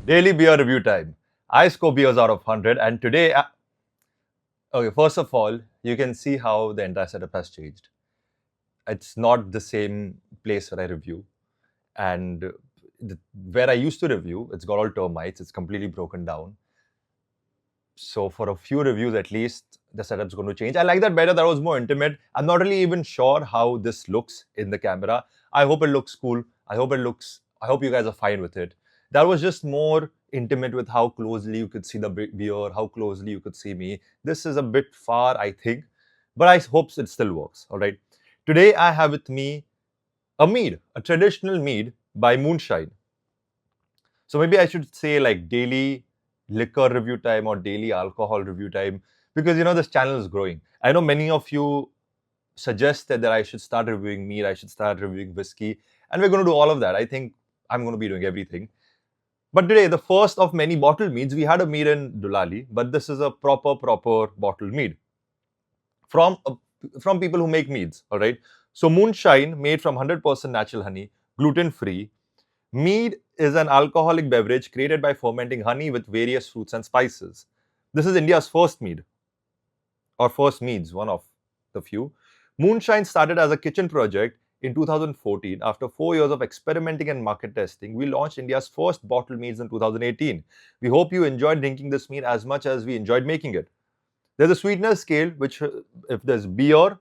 Daily beer review time. I score beers out of 100, and today, okay, first of all, you can see how the entire setup has changed. It's not the same place where I review, and where I used to review, it's got all termites, it's completely broken down. So, for a few reviews at least, the setup's going to change. I like that better, that was more intimate. I'm not really even sure how this looks in the camera. I hope it looks cool. I hope you guys are fine with it. That was just more intimate with how closely you could see the beer, how closely you could see me. This is a bit far, I think, but I hope it still works. All right. Today I have with me a mead, a traditional mead by Moonshine. So maybe I should say like daily liquor review time or daily alcohol review time, because this channel is growing. I know many of you suggested that I should start reviewing mead, I should start reviewing whiskey, and we're going to do all of that. I think I'm going to be doing everything. But today, the first of many bottled meads, we had a mead in Dulali, but this is a proper bottled mead from from people who make meads. All right. So Moonshine, made from 100% natural honey, gluten-free. Mead is an alcoholic beverage created by fermenting honey with various fruits and spices. This is India's first mead, or first meads, one of the few. Moonshine started as a kitchen project in 2014. After 4 years of experimenting and market testing, we launched India's first bottled meads in 2018. We hope you enjoyed drinking this mead as much as we enjoyed making it. There's a sweetness scale, which if there's beer,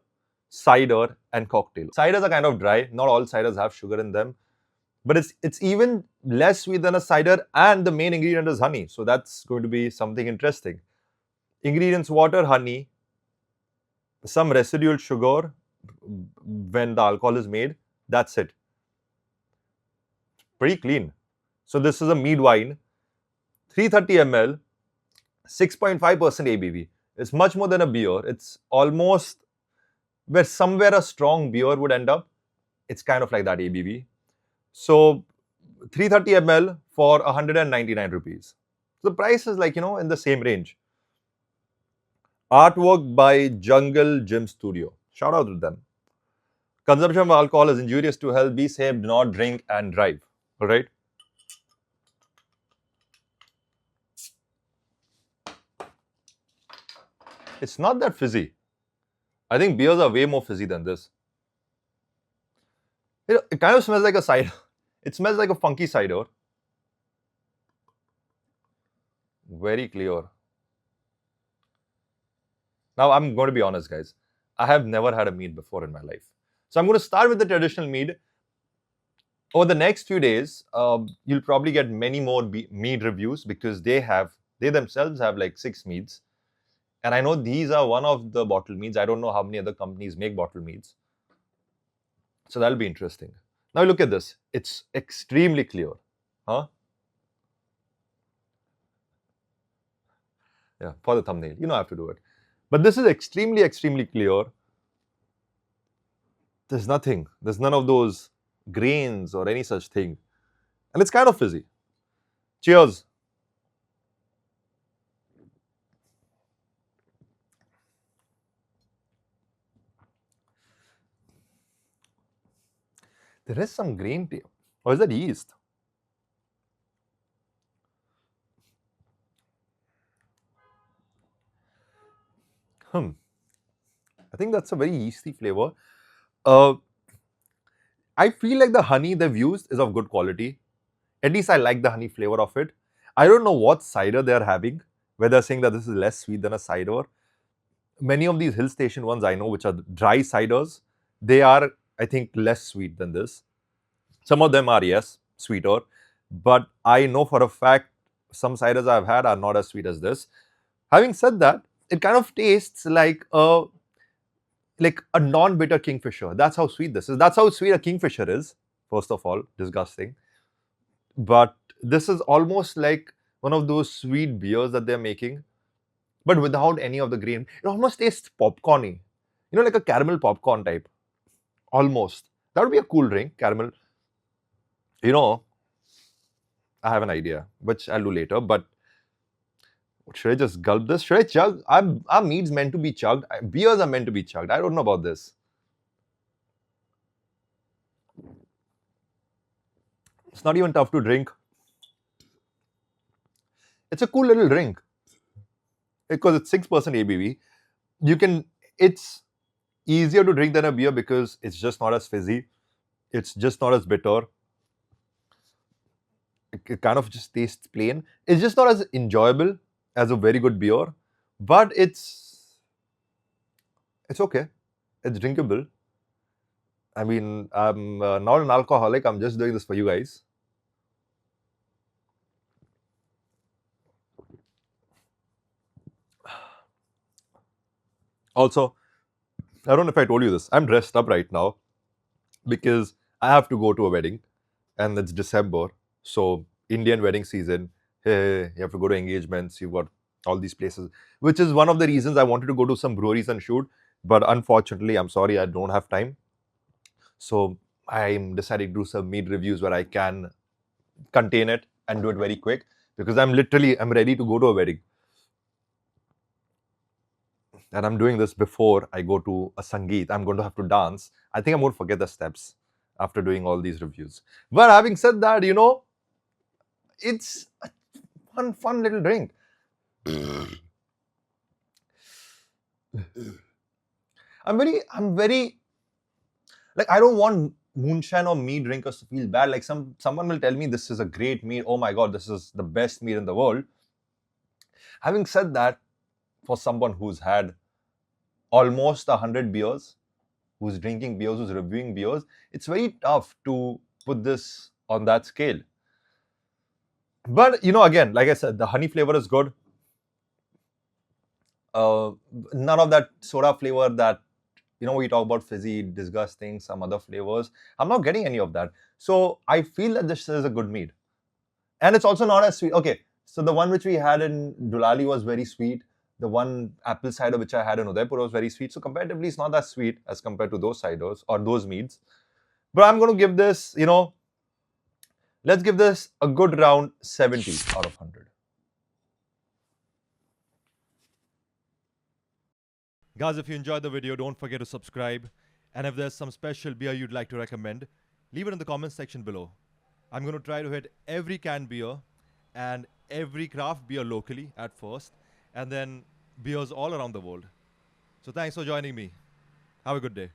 cider, and cocktail. Ciders are kind of dry. Not all ciders have sugar in them, but it's even less sweet than a cider, and the main ingredient is honey. So that's going to be something interesting. Ingredients: water, honey, some residual sugar when the alcohol is made. That's it. Pretty clean. So this is a mead wine, 330 ml, 6.5% ABV. It's much more than a beer. It's almost where somewhere a strong beer would end up. It's kind of like that ABV. So 330 ml for 199 rupees. So the price is like, in the same range. Artwork by Jungle Gym Studio. Shout out to them. Consumption of alcohol is injurious to health. Be safe, do not drink and drive. All right. It's not that fizzy. I think beers are way more fizzy than this. It kind of smells like a cider. It smells like a funky cider. Very clear. Now, I'm going to be honest, guys. I have never had a mead before in my life. So I'm going to start with the traditional mead. Over the next few days, you'll probably get many more mead reviews, because they themselves have like 6 meads. And I know these are one of the bottled meads. I don't know how many other companies make bottled meads. So that'll be interesting. Now look at this. It's extremely clear. Huh? Yeah, for the thumbnail. I have to do it. But this is extremely clear. There's nothing. There's none of those grains or any such thing. And it's kind of fizzy. Cheers. There is some grain tea. Or is that yeast? I think that's a very yeasty flavor. I feel like the honey they've used is of good quality. At least I like the honey flavor of it. I don't know what cider they're having, where they're saying that this is less sweet than a cider. Many of these hill station ones I know, which are dry ciders, they are, I think, less sweet than this. Some of them are, yes, sweeter. But I know for a fact some ciders I've had are not as sweet as this. Having said that, it kind of tastes like a non-bitter kingfisher. That's how sweet this is. That's how sweet a kingfisher is. First of all, disgusting. But this is almost like one of those sweet beers that they're making, but without any of the grain. It almost tastes popcorny. Like a caramel popcorn type. Almost. That would be a cool drink, caramel. I have an idea, which I'll do later, but should I just gulp this? Should I chug? Are meads meant to be chugged? Beers are meant to be chugged. I don't know about this. It's not even tough to drink. It's a cool little drink because it's 6% ABV. It's easier to drink than a beer because it's just not as fizzy. It's just not as bitter. It kind of just tastes plain. It's just not as enjoyable as a very good beer, but it's okay. It's drinkable. I mean, I'm not an alcoholic. I'm just doing this for you guys. Also, I don't know if I told you this. I'm dressed up right now because I have to go to a wedding, and it's December. So Indian wedding season. Hey, you have to go to engagements. You've got all these places, which is one of the reasons I wanted to go to some breweries and shoot. But unfortunately, I'm sorry, I don't have time. So I'm deciding to do some mead reviews where I can contain it and do it very quick because I'm ready to go to a wedding. And I'm doing this before I go to a Sangeet. I'm going to have to dance. I think I'm going to forget the steps after doing all these reviews. But having said that, it's a fun little drink. I'm very like, I don't want moonshine or mead drinkers to feel bad. Like someone will tell me this is a great mead. Oh my god, this is the best mead in the world. Having said that, for someone who's had almost 100 beers, who's drinking beers, who's reviewing beers, it's very tough to put this on that scale. But again, like I said, the honey flavor is good. None of that soda flavor that we talk about fizzy, disgusting, some other flavors. I'm not getting any of that. So I feel that this is a good mead. And it's also not as sweet. Okay, so the one which we had in Dulali was very sweet. The one apple cider which I had in Udaipur was very sweet. So comparatively, it's not that sweet as compared to those ciders or those meads. But I'm going to give this, let's give this a good round 70 out of 100. Guys, if you enjoyed the video, don't forget to subscribe. And if there's some special beer you'd like to recommend, leave it in the comments section below. I'm going to try to hit every canned beer and every craft beer locally at first, and then beers all around the world. So thanks for joining me. Have a good day.